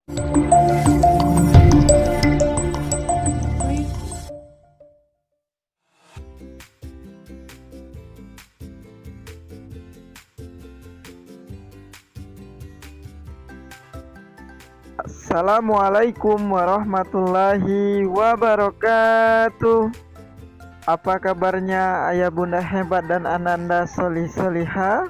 Assalamualaikum warahmatullahi wabarakatuh. Apa kabarnya ayah bunda hebat dan ananda solih soliha?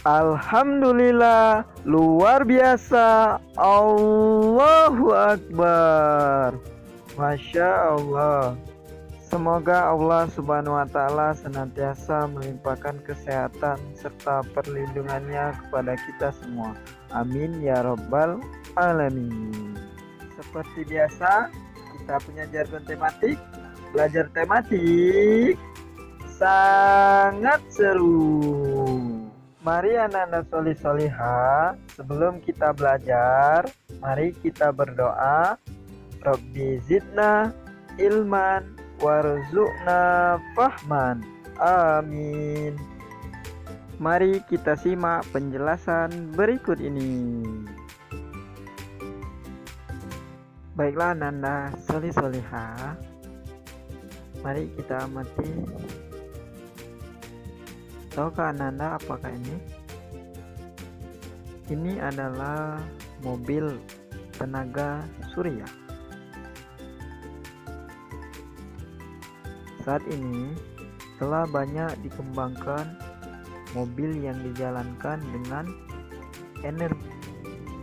Alhamdulillah, luar biasa. Allahu Akbar. Masya Allah. Semoga Allah Subhanahu wa Ta'ala senantiasa melimpahkan kesehatan serta perlindungannya kepada kita semua. Amin ya Rabbal Alamin. Seperti biasa, kita punya jargon tematik. Belajar tematik sangat seru. Mari anak-anak solih soliha, sebelum kita belajar, mari kita berdoa. Rabbi zidna ilman warzuqna fahman. Amin. Mari kita simak penjelasan berikut ini. Baiklah anak-anak solih soliha, mari kita amati. Tahukah anak-anak apakah ini? Ini adalah mobil tenaga surya. Saat ini telah banyak dikembangkan mobil yang dijalankan dengan energi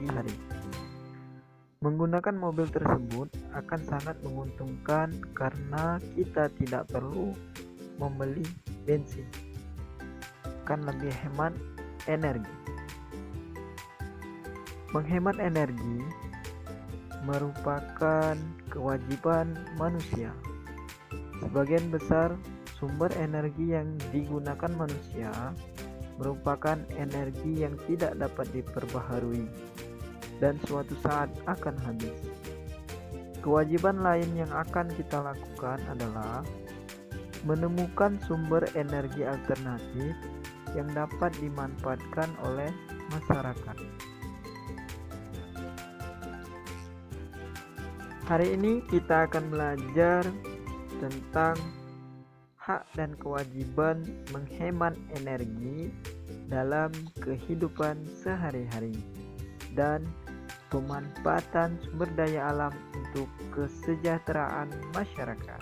matahari. Menggunakan mobil tersebut akan sangat menguntungkan karena kita tidak perlu membeli bensin, akan lebih hemat energi. Menghemat energi merupakan kewajiban manusia. Sebagian besar sumber energi yang digunakan manusia merupakan energi yang tidak dapat diperbaharui dan suatu saat akan habis. Kewajiban lain yang akan kita lakukan adalah menemukan sumber energi alternatif yang dapat dimanfaatkan oleh masyarakat. Hari ini kita akan belajar tentang hak dan kewajiban menghemat energi dalam kehidupan sehari-hari dan pemanfaatan sumber daya alam untuk kesejahteraan masyarakat.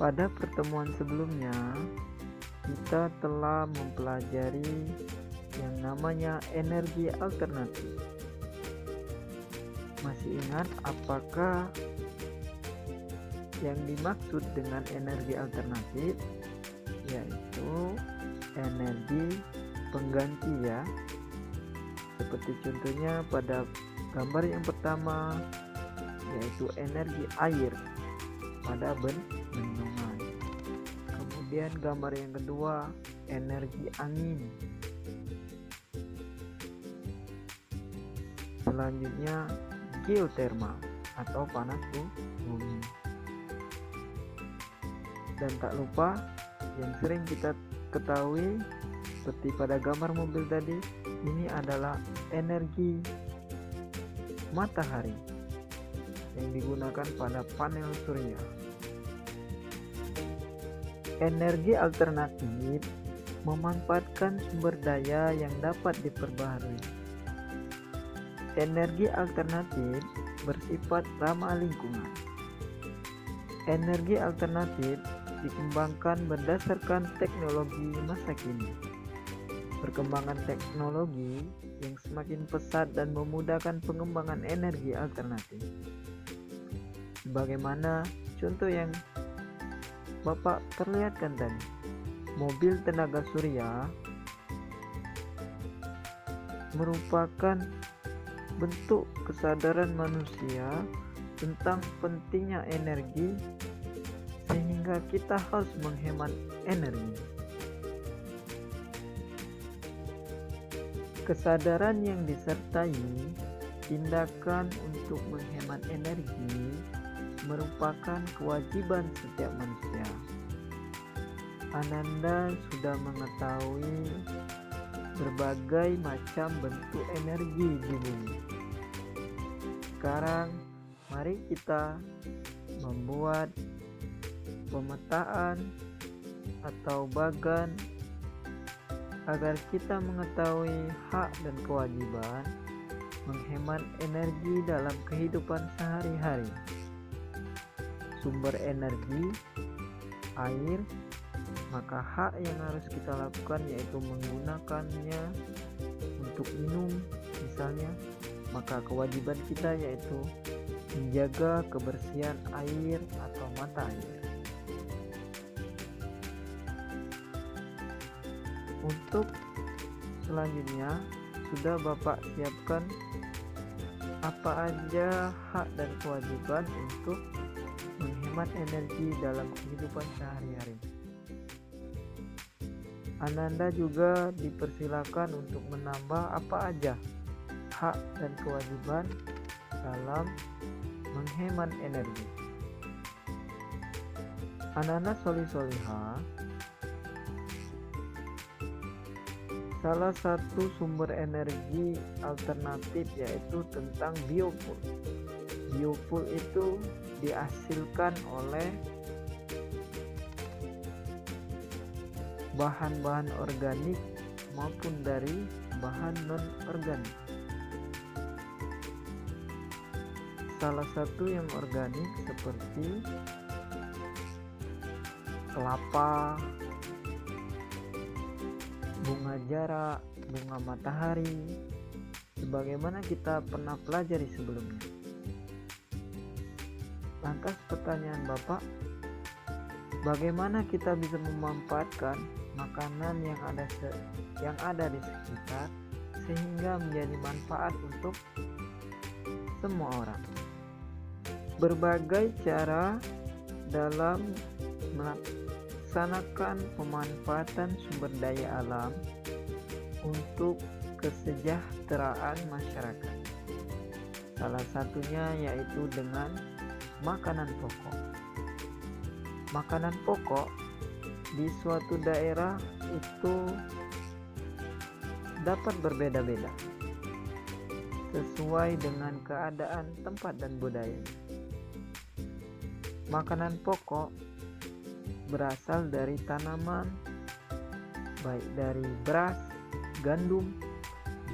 Pada pertemuan sebelumnya, kita telah mempelajari yang namanya energi alternatif. Masih ingat apakah yang dimaksud dengan energi alternatif? Yaitu energi pengganti ya. Seperti contohnya pada gambar yang pertama, yaitu energi air pada bendungan. Kemudian gambar yang kedua, energi angin. Selanjutnya geotermal atau panas bumi. Dan tak lupa yang sering kita ketahui seperti pada gambar mobil tadi, ini adalah energi matahari yang digunakan pada panel surya. Energi alternatif memanfaatkan sumber daya yang dapat diperbaharui. Energi alternatif bersifat ramah lingkungan. Energi alternatif dikembangkan berdasarkan teknologi masa kini. Perkembangan teknologi yang semakin pesat dan memudahkan pengembangan energi alternatif. Sebagaimana contoh yang Bapak perlihatkan tadi, mobil tenaga surya merupakan bentuk kesadaran manusia tentang pentingnya energi, sehingga kita harus menghemat energi. Kesadaran yang disertai tindakan untuk menghemat energi merupakan kewajiban setiap manusia. Ananda sudah mengetahui berbagai macam bentuk energi di bumi. Sekarang mari kita membuat pemetaan atau bagan agar kita mengetahui hak dan kewajiban menghemat energi dalam kehidupan sehari-hari. Sumber energi, air, maka hak yang harus kita lakukan yaitu menggunakannya untuk minum misalnya, maka kewajiban kita yaitu menjaga kebersihan air atau mata air. Untuk selanjutnya sudah Bapak siapkan apa aja hak dan kewajiban untuk menghemat energi dalam kehidupan sehari-hari. Ananda juga dipersilakan untuk menambah apa aja hak dan kewajiban dalam menghemat energi. Ananda Solih-Soliha, salah satu sumber energi alternatif yaitu tentang biofuel. Biofuel itu dihasilkan oleh bahan-bahan organik maupun dari bahan non-organik. Salah satu yang organik seperti kelapa, bunga jarak, bunga matahari, sebagaimana kita pernah pelajari sebelumnya. Lantas pertanyaan Bapak, bagaimana kita bisa memanfaatkan makanan yang ada di sekitar sehingga menjadi manfaat untuk semua orang? Berbagai cara dalam melaksanakan pemanfaatan sumber daya alam untuk kesejahteraan masyarakat. Salah satunya yaitu dengan makanan pokok. Makanan pokok di suatu daerah itu dapat berbeda-beda sesuai dengan keadaan tempat dan budaya. Makanan pokok berasal dari tanaman, baik dari beras, gandum,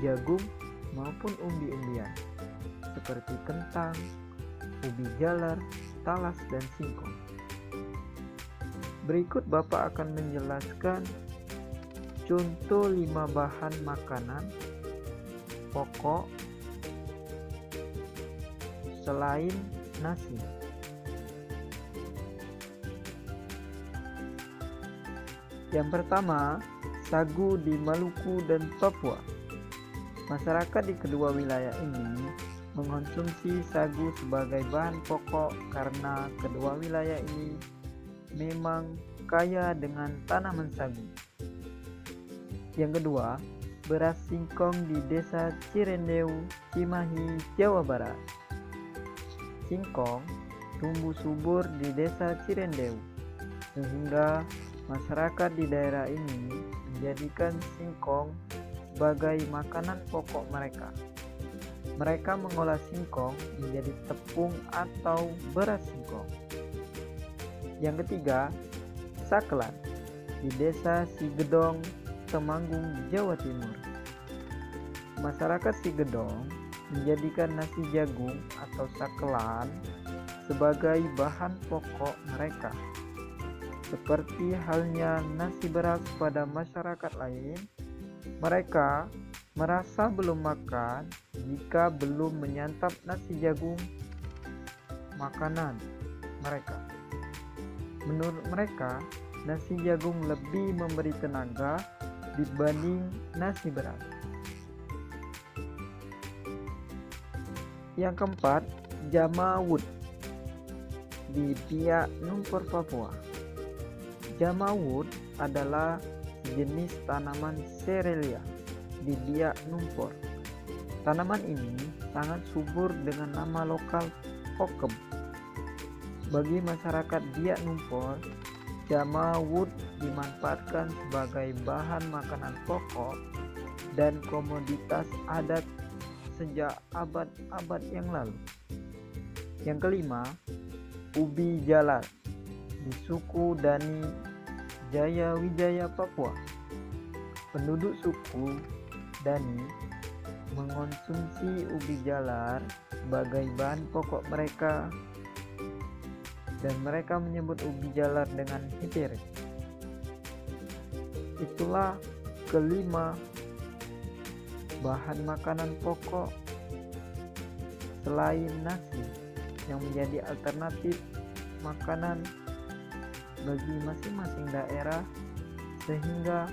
jagung maupun umbi-umbian seperti kentang, ubi jalar, talas, dan singkong. Berikut Bapak akan menjelaskan contoh 5 bahan makanan pokok selain nasi. Yang pertama, sagu di Maluku dan Papua. Masyarakat di kedua wilayah ini mengkonsumsi sagu sebagai bahan pokok karena kedua wilayah ini memang kaya dengan tanaman sagu. Yang kedua, beras singkong di Desa Cirendeu, Cimahi, Jawa Barat. Singkong tumbuh subur di Desa Cirendeu, sehingga masyarakat di daerah ini menjadikan singkong sebagai makanan pokok mereka. Mereka mengolah singkong menjadi tepung atau beras singkong. Yang ketiga, sakelan di Desa Sigedong, Temanggung, Jawa Timur. Masyarakat Sigedong menjadikan nasi jagung atau sakelan sebagai bahan pokok mereka. Seperti halnya nasi beras pada masyarakat lain, mereka merasa belum makan jika belum menyantap nasi jagung makanan mereka. Menurut mereka, nasi jagung lebih memberi tenaga dibanding nasi beras. Yang keempat, jamawut di Biak Numfor, Papua. Jamawut adalah jenis tanaman serelia di Biak Numfor. Tanaman ini sangat subur dengan nama lokal pokem. Bagi masyarakat Biak Numfor, jamawut dimanfaatkan sebagai bahan makanan pokok dan komoditas adat sejak abad-abad yang lalu. Yang kelima, ubi jalar di suku Dani Jaya Wijaya, Papua. Penduduk suku Dani mengonsumsi ubi jalar sebagai bahan pokok mereka, dan mereka menyebut ubi jalar dengan hipere. Itulah kelima bahan makanan pokok selain nasi yang menjadi alternatif makanan bagi masing-masing daerah, sehingga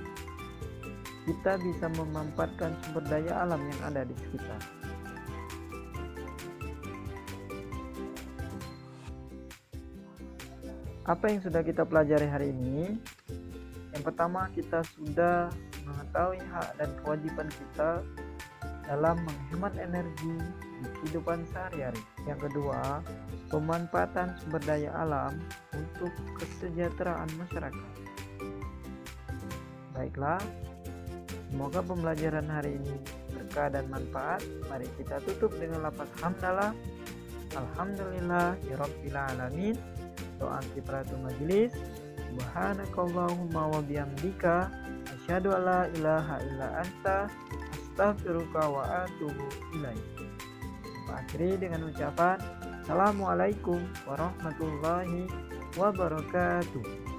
kita bisa memanfaatkan sumber daya alam yang ada di sekitar. Apa yang sudah kita pelajari hari ini? Yang pertama, kita sudah mengetahui hak dan kewajiban kita dalam menghemat energi di kehidupan sehari-hari. Yang kedua, pemanfaatan sumber daya alam untuk kesejahteraan masyarakat. Baiklah, semoga pembelajaran hari ini berkah dan manfaat. Mari kita tutup dengan lafaz hamdalah. Alhamdulillahirabbil alamin. Doa kifaratul majelis. Subhanakallahumma wa bihamdika asyhadu alla ilaha illa anta astaghfiruka wa atubu ilaik. Akhiri dengan ucapan Assalamualaikum warahmatullahi wabarakatuh.